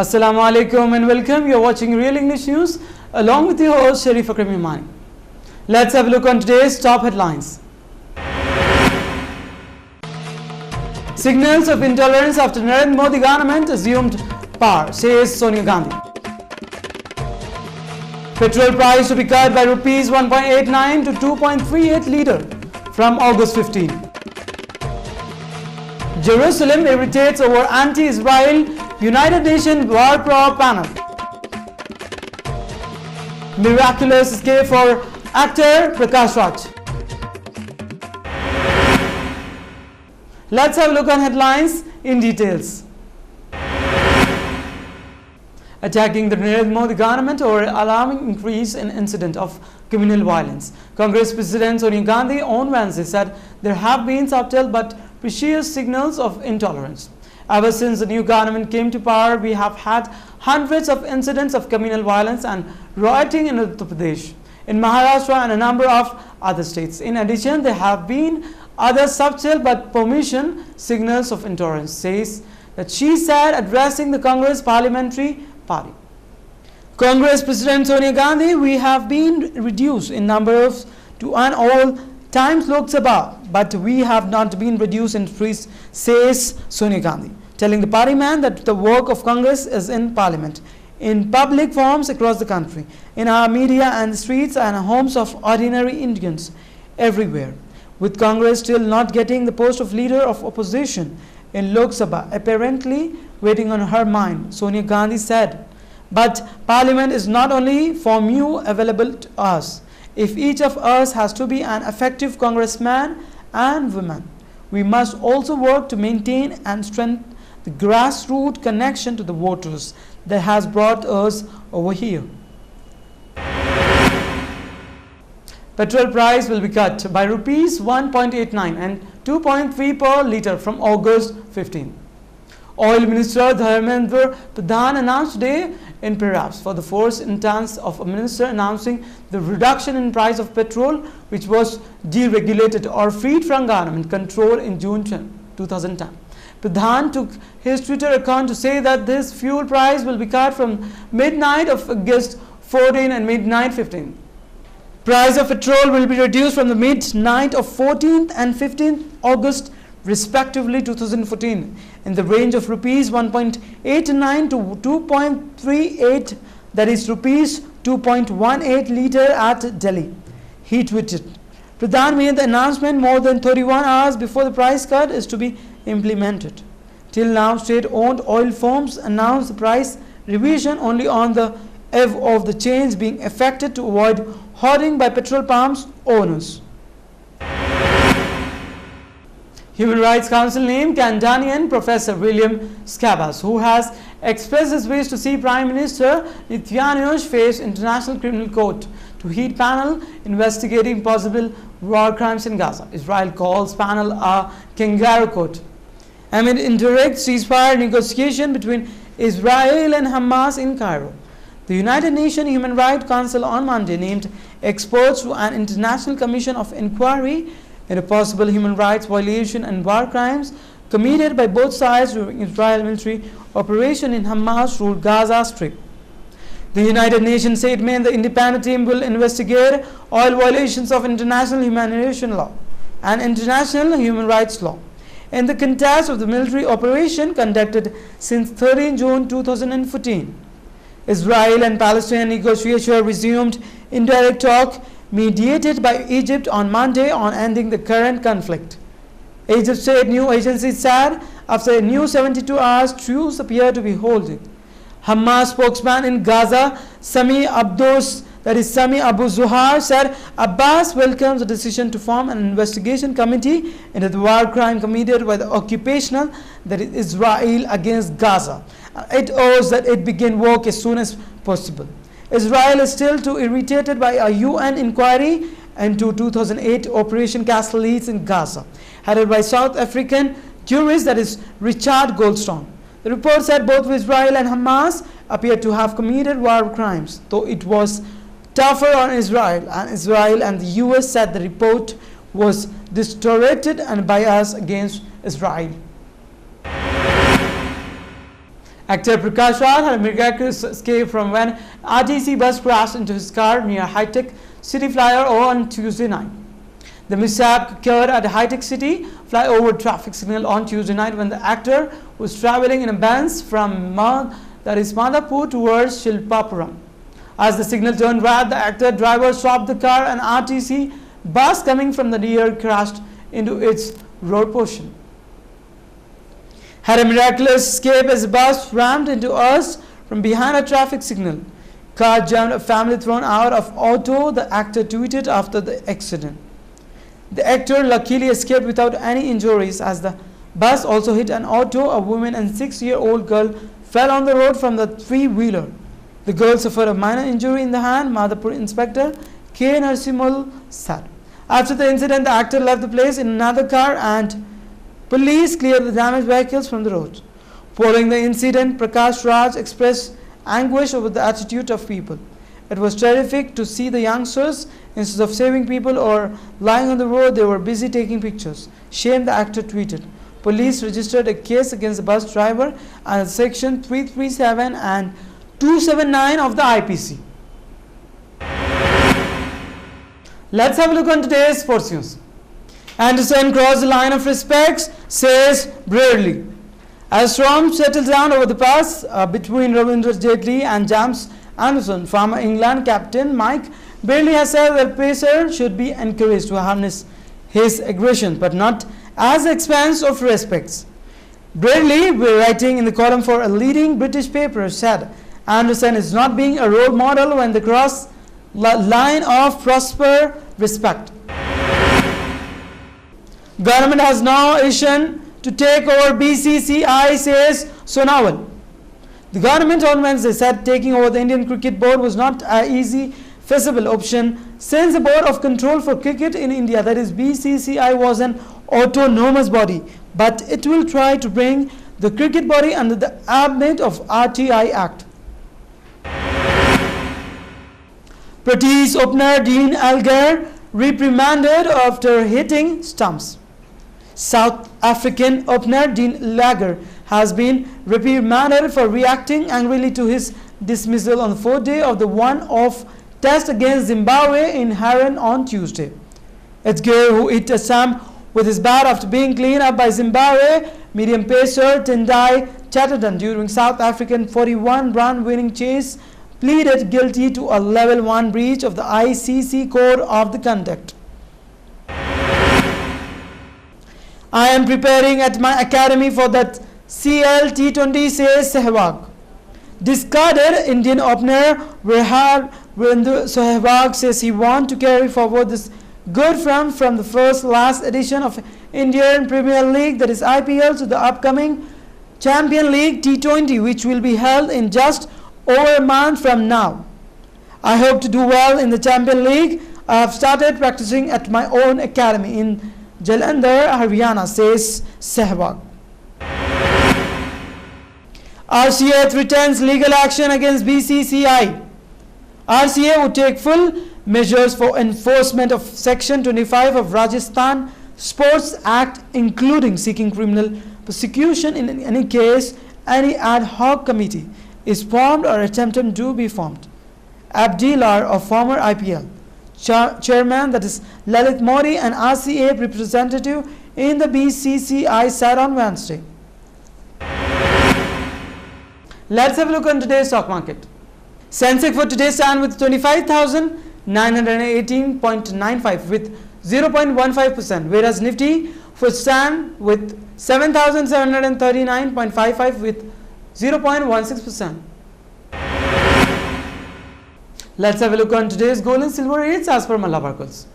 Assalamu alaikum and welcome. You are watching Real English News along with your host Sharif Akram Imani. Let's have a look on today's top headlines. Signals of intolerance after Narendra Modi government assumed power, says Sonia Gandhi. Petrol price to be cut by rupees 1.89 to 2.38 litre from August 15. Jerusalem irritates over anti-Israel United Nations War Pro panel. Miraculous escape for actor Prakash Raj. Let's have a look on headlines in details. Attacking the Narendra Modi government over alarming increase in incident of communal violence. Congress President Sonia Gandhi on Wednesday said there have been subtle but precious signals of intolerance. Ever since the new government came to power, we have had hundreds of incidents of communal violence and rioting in Uttar Pradesh, in Maharashtra and a number of other states. In addition, there have been other subtle but permission signals of intolerance, says that she said addressing the Congress Parliamentary Party. Congress President Sonia Gandhi, we have been reduced in numbers to an all-time Lok Sabha, but we have not been reduced in streets, says Sonia Gandhi, telling the partyman that the work of Congress is in Parliament, in public forums across the country, in our media and the streets and homes of ordinary Indians everywhere. With Congress still not getting the post of leader of opposition in Lok Sabha apparently waiting on her mind, Sonia Gandhi said, but Parliament is not only for you available to us. If each of us has to be an effective congressman and woman, we must also work to maintain and strengthen the grassroots connection to the voters that has brought us over here. Petrol price will be cut by rupees 1.89 and 2.3 per litre from August 15. Oil Minister Dharmendra Pradhan announced today in perhaps for the first instance of a minister announcing the reduction in price of petrol, which was deregulated or freed from government control in June 2010. Pradhan took his Twitter account to say that this fuel price will be cut from midnight of August 14 and midnight 15. Price of petrol will be reduced from the midnight of 14th and 15th August respectively 2014 in the range of rupees 1.89 to 2.38, that is rupees 2.18 litre at Delhi. He tweeted. Pradhan made the announcement more than 31 hours before the price cut is to be implemented. Till now, state-owned oil firms announced the price revision only on the eve of the change being effected to avoid hoarding by petrol pumps owners. Human Rights Council named Canadian Professor William Schabas, who has expressed his wish to see Prime Minister Netanyahu face International Criminal Court to head panel investigating possible war crimes in Gaza. Israel calls panel a kangaroo court. Amid indirect ceasefire negotiation between Israel and Hamas in Cairo, the United Nations Human Rights Council on Monday named experts to an international commission of inquiry into possible human rights violation and war crimes committed by both sides during Israel military operation in Hamas-ruled Gaza Strip. The United Nations statement, the independent team will investigate all violations of international humanitarian law and international human rights law in the context of the military operation conducted since 13 June 2014. Israel and Palestinian negotiators resumed indirect talk mediated by Egypt on Monday on ending the current conflict. Egypt's state news agency said after a new 72 hours truce appeared to be holding. Hamas spokesman in Gaza, Sami Abu Zuhar, said Abbas welcomes the decision to form an investigation committee into the war crime committed by the occupational, that is Israel, against Gaza. It urges that it begin work as soon as possible. Israel is still too irritated by a UN inquiry into 2008 Operation Castle Leads in Gaza, headed by South African jurist, that is Richard Goldstone. The report said both Israel and Hamas appeared to have committed war crimes, though it was tougher on Israel, and the US said the report was distorted and biased against Israel. Actor Prakash Raj had a miraculous escape from when RTC bus crashed into his car near High-Tech City flyover on Tuesday night. The mishap occurred at the High-Tech City flyover traffic signal on Tuesday night when the actor was traveling in a Benz from Madhapur towards Shilpapuram. As the signal turned red, the actor driver stopped the car and RTC bus coming from the rear crashed into its road portion. Had a miraculous escape as the bus rammed into us from behind a traffic signal. Car jammed, a family thrown out of auto, the actor tweeted after the accident. The actor luckily escaped without any injuries as the bus also hit an auto. A woman and 6-year-old girl fell on the road from the three-wheeler. The girl suffered a minor injury in the hand, Madhapur Inspector K. Narsimul said. After the incident, the actor left the place in another car and police cleared the damaged vehicles from the road. Following the incident, Prakash Raj expressed anguish over the attitude of people. It was terrific to see the youngsters, instead of saving people or lying on the road, they were busy taking pictures. Shame, the actor tweeted. Police registered a case against the bus driver under section 337 and 279 of the IPC. Let's have a look on today's sports news. Anderson crossed the line of respects, says Brearley. As storm settled down over the pass between Ravindra Jaitley and James Anderson, former England captain Mike Brearley has said that Pacer should be encouraged to harness his aggression, but not at the expense of respects. Brearley, writing in the column for a leading British paper, said Anderson is not being a role model when the cross line of prosper respect. Government has no intention to take over BCCI, says Sonawal. The government on Wednesday said taking over the Indian Cricket Board was not an easy, feasible option since the Board of Control for Cricket in India, that is BCCI, was an autonomous body, but it will try to bring the cricket body under the ambit of RTI Act. Pratees opener Dean Elgar reprimanded after hitting stumps. South African opener Dean Elgar has been reprimanded for reacting angrily to his dismissal on the fourth day of the one-off test against Zimbabwe in Harare on Tuesday. Elgar, who hit Assam with his bat after being cleaned up by Zimbabwe medium pacer Tendai Chatterton during South African 41-run winning chase, pleaded guilty to a level 1 breach of the ICC code of the conduct. I am preparing at my academy for that CL T20, says Sehwag. Discarded Indian opener Virendra Sehwag says he wants to carry forward this good form from the last edition of Indian Premier League, that is IPL, to the upcoming Champion League T20, which will be held in just over a month from now. I hope to do well in the Champion League. I have started practicing at my own academy in Jalandhar, Haryana, says Sehwag. RCA threatens legal action against BCCI. RCA would take full measures for enforcement of Section 25 of Rajasthan Sports Act, including seeking criminal prosecution in any case any ad hoc committee is formed or attempted to be formed. Abdi Lar, a former IPL chairman, that is Lalit Modi, an RCA representative in the BCCI, said on Wednesday. Let's have a look on today's stock market. Sensex for today stand with 25,918.95 with 0.15%, whereas Nifty for stand with 7,739.55 with 0.16%. Let's have a look on today's gold and silver rates as per Malabar Golds.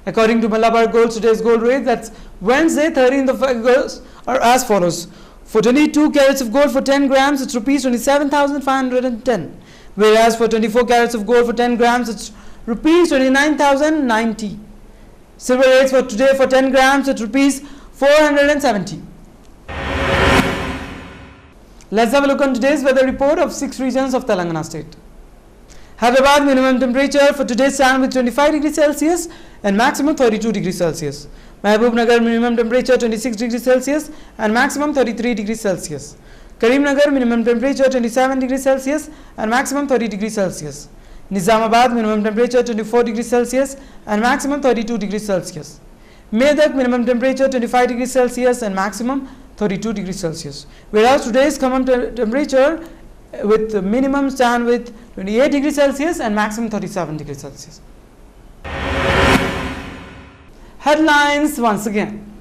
According to Malabar Gold, today's gold rate, that's Wednesday 13th of August, are as follows. For 22 carats of gold for 10 grams, it's rupees 27,510. Whereas for 24 carats of gold for 10 grams, it's rupees 29,090. Silver rates for today for 10 grams, it's rupees 470. Let's have a look on today's weather report of 6 regions of Telangana state. Hyderabad minimum temperature for today stand with 25 degrees Celsius and maximum 32 degrees Celsius. Mahbubnagar minimum temperature 26 degrees Celsius and maximum 33 degrees Celsius. Karimnagar, minimum temperature 27 degrees Celsius and maximum 30 degrees Celsius. Nizamabad, minimum temperature 24 degrees Celsius and maximum 32 degrees Celsius. Medak, minimum temperature 25 degrees Celsius and maximum 32 degrees Celsius. Whereas today's common temperature with the minimum stand with 28 degrees Celsius and maximum 37 degrees Celsius. Headlines once again.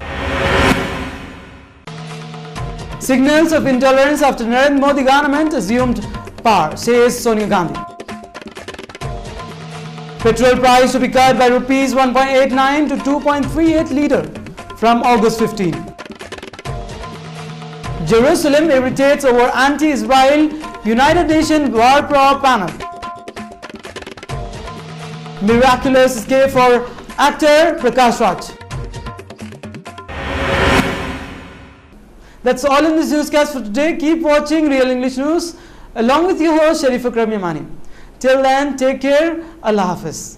Signals of intolerance after Narendra Modi government assumed power, says Sonia Gandhi. Petrol price to be cut by rupees 1.89 to 2.38 litre from August 15. Jerusalem irritates over anti-Israel United Nations War Pro panel. Miraculous escape for actor Prakash Raj. That's all in this newscast for today. Keep watching Real English News along with your host Sharif Akram Yamani. Till then, take care. Allah Hafiz.